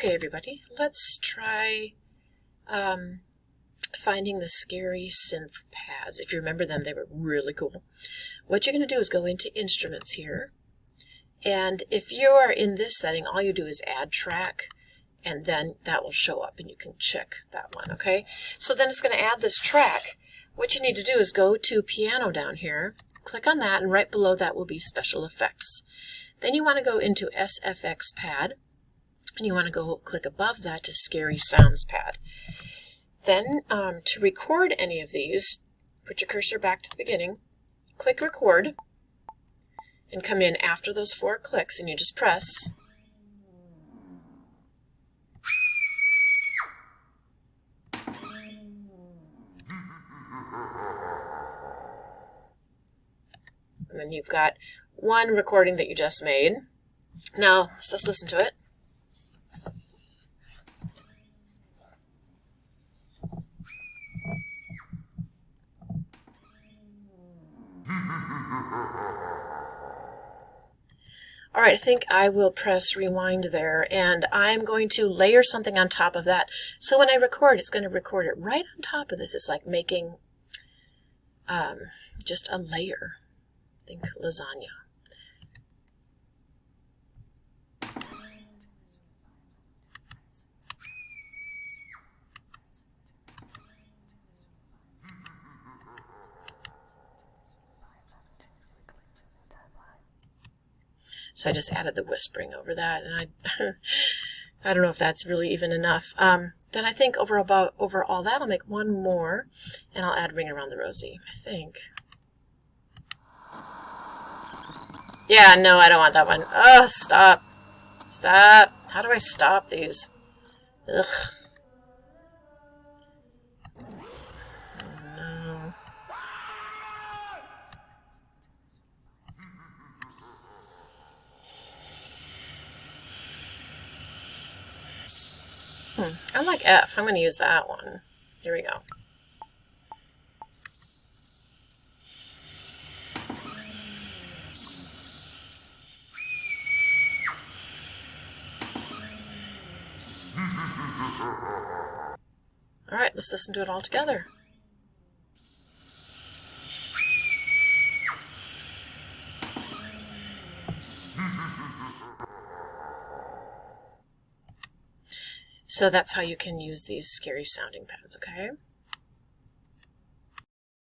Okay, everybody, let's try finding the scary synth pads. If you remember them, they were really cool. What you're going to do is go into Instruments here, and if you are in this setting, all you do is add track, and then that will show up, and you can check that one, okay? So then it's going to add this track. What you need to do is go to Piano down here, click on that, and right below that will be Special Effects. Then you want to go into SFX Pad, and you want to go click above that to Scary Sounds Pad. Then to record any of these, put your cursor back to the beginning, click Record, and come in after those 4 clicks, and you just press. And then you've got one recording that you just made. Now, let's listen to it. All right, I think I will press rewind there, and I'm going to layer something on top of that. So when I record, it's going to record it right on top of this. It's like making just a layer. Think lasagna. So I just added the whispering over that, and I don't know if that's really even enough. Then I think overall that, I'll make one more, and I'll add Ring Around the Rosie, I think. Yeah, no, I don't want that one. Oh, stop. Stop. How do I stop these? Ugh. No. I like F. I'm going to use that one. Here we go. All right, let's listen to it all together. So that's how you can use these scary sounding pads, okay?